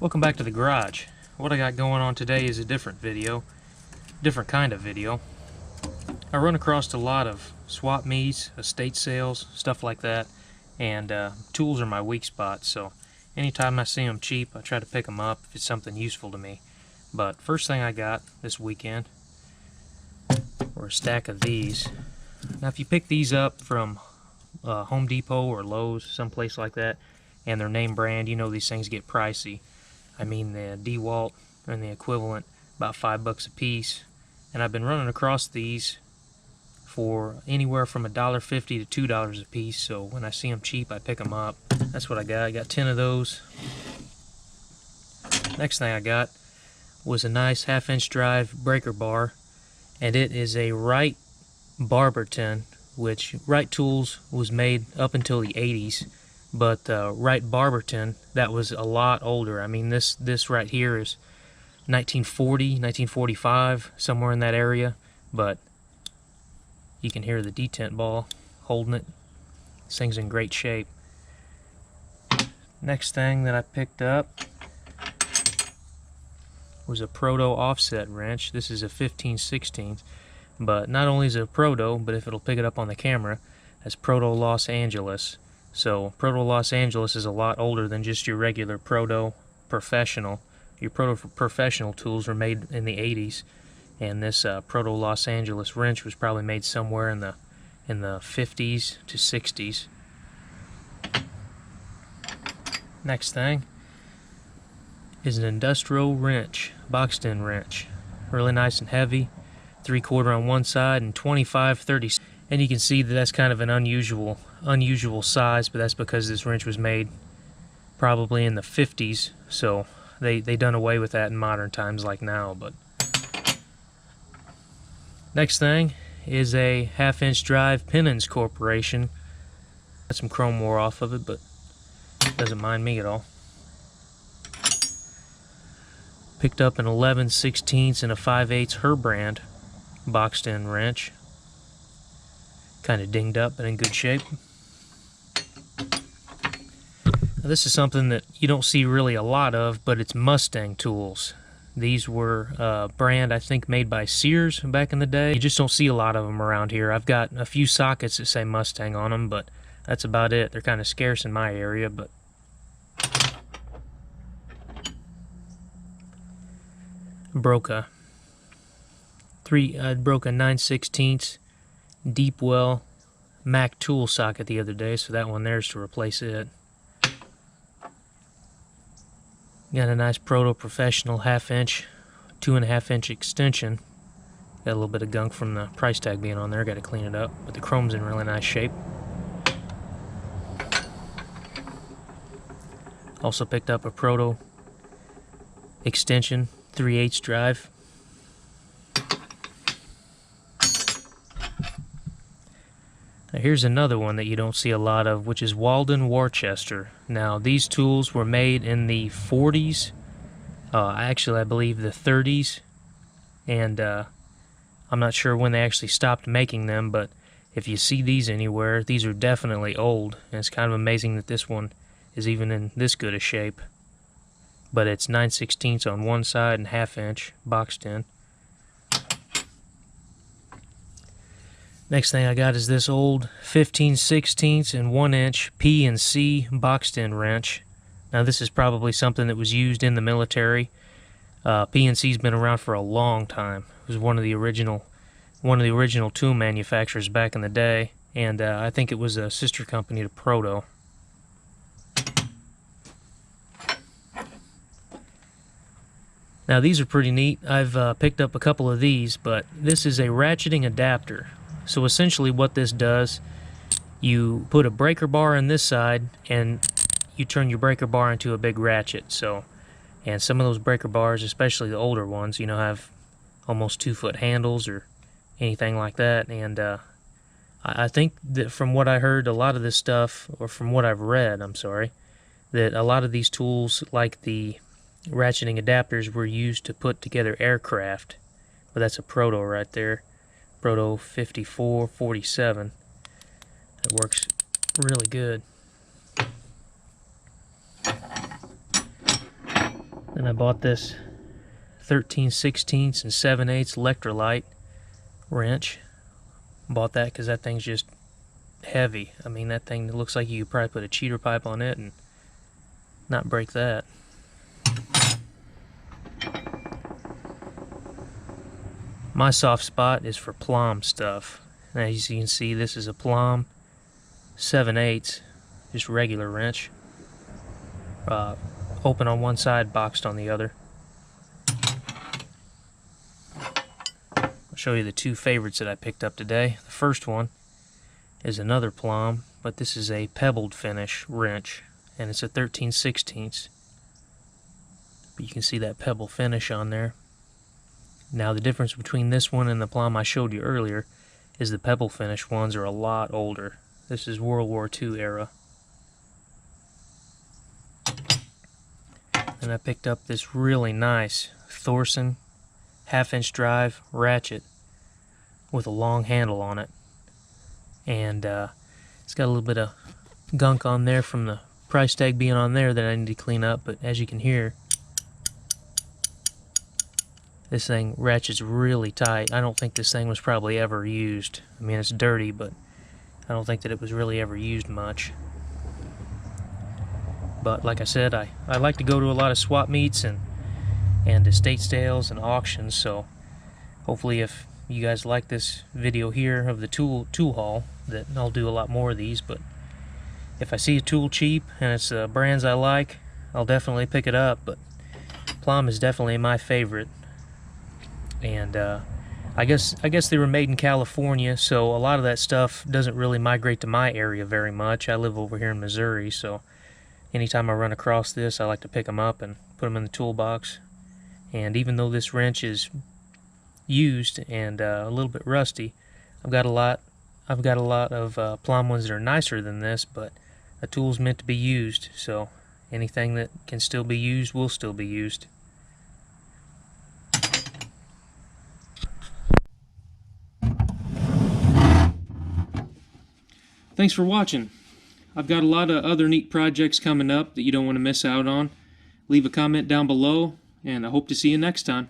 Welcome back to the garage. What I got going on today is a different kind of video. I run across a lot of swap meets, estate sales, stuff like that, and tools are my weak spot, so anytime I see them cheap, I try to pick them up if it's something useful to me. But first thing I got this weekend were a stack of these. Now if you pick these up from Home Depot or Lowe's, someplace like that, and they're name brand, you know these things get pricey. I mean the DeWalt and the equivalent, about $5 a piece. And I've been running across these for anywhere from $1.50 to $2 a piece, so when I see them cheap I pick them up. That's what I got. I got 10 of those. Next thing I got was a nice 1/2-inch drive breaker bar, and it is a Wright Barberton, which Wright Tools was made up until the 80s, but Wright Barberton, that was a lot older. I mean this right here is 1940, 1945, somewhere in that area, but you can hear the detent ball holding it. This thing's in great shape. Next thing that I picked up was a Proto offset wrench. This is a 15/16, but not only is it a Proto, but if it'll pick it up on the camera, that's Proto Los Angeles. So Proto Los Angeles is a lot older than just your regular Proto Professional. Your Proto Professional tools were made in the 80s, and this Proto Los Angeles wrench was probably made somewhere in the 50s to 60s. Next thing is an industrial wrench, boxed-in wrench. Really nice and heavy, 3/4 on one side and 25/30. And you can see that that's kind of an unusual size, but that's because this wrench was made probably in the 50s, so they done away with that in modern times like now. But next thing is a 1/2-inch drive Pennins Corporation. Got some chrome wore off of it, but doesn't mind me at all. Picked up an 11/16 and a 5/8 Herbrand boxed-in wrench. Kind of dinged up but in good shape. Now, this is something that you don't see really a lot of, but it's Mustang Tools. These were a brand I think made by Sears back in the day. You just don't see a lot of them around here. I've got a few sockets that say Mustang on them, but that's about it. They're kind of scarce in my area, but broke a 9/16 deep well Mac tool socket the other day, so that one there's to replace it. Got a nice Proto Professional 1/2-inch, 2.5-inch extension. Got a little bit of gunk from the price tag being on there, got to clean it up, but the chrome's in really nice shape. Also picked up a Proto extension, 3/8 drive. Now here's another one that you don't see a lot of, which is Walden Worchester. Now these tools were made in the 40s, actually I believe the 30s, and I'm not sure when they actually stopped making them, but if you see these anywhere, these are definitely old, and it's kind of amazing that this one is even in this good a shape. But it's 9/16 on one side and 1/2-inch boxed in. Next thing I got is this old 15/16 and 1-inch P&C boxed-in wrench. Now this is probably something that was used in the military. P&C's been around for a long time. It was one of the original tool manufacturers back in the day, and I think it was a sister company to Proto. Now these are pretty neat. I've picked up a couple of these, but this is a ratcheting adapter. So essentially what this does, you put a breaker bar on this side and you turn your breaker bar into a big ratchet. So, and some of those breaker bars, especially the older ones, you know, have almost 2-foot handles or anything like that. And I think that from what I heard, a lot of this stuff, or from what I've read, I'm sorry, that a lot of these tools, like the ratcheting adapters, were used to put together aircraft. But that's a Proto right there. Proto 5447. It works really good. And I bought this 13/16 and 7/8 electrolyte wrench. Bought that because that thing's just heavy. I mean, that thing looks like you could probably put a cheater pipe on it and not break that. My soft spot is for plumb stuff. And as you can see, this is a plumb 7/8, just regular wrench. Open on one side, boxed on the other. I'll show you the two favorites that I picked up today. The first one is another plumb, but this is a pebbled finish wrench, and it's a 13/16. But you can see that pebble finish on there. Now the difference between this one and the plumb I showed you earlier is the pebble finish ones are a lot older. This is World War II era. And I picked up this really nice Thorson 1/2-inch drive ratchet with a long handle on it. And it's got a little bit of gunk on there from the price tag being on there that I need to clean up, but as you can hear, this thing ratchets really tight. I don't think this thing was probably ever used. I mean, it's dirty, but I don't think that it was really ever used much. But like I said, I like to go to a lot of swap meets and estate sales and auctions, so hopefully if you guys like this video here of the tool haul, that I'll do a lot more of these. But if I see a tool cheap and it's brands I like, I'll definitely pick it up. But plumb is definitely my favorite. And I guess they were made in California, so a lot of that stuff doesn't really migrate to my area very much. I live over here in Missouri, so anytime I run across this, I like to pick them up and put them in the toolbox. And even though this wrench is used and a little bit rusty, I've got a lot of plumb ones that are nicer than this, but a tool's meant to be used, so anything that can still be used will still be used. Thanks for watching. I've got a lot of other neat projects coming up that you don't want to miss out on. Leave a comment down below, and I hope to see you next time.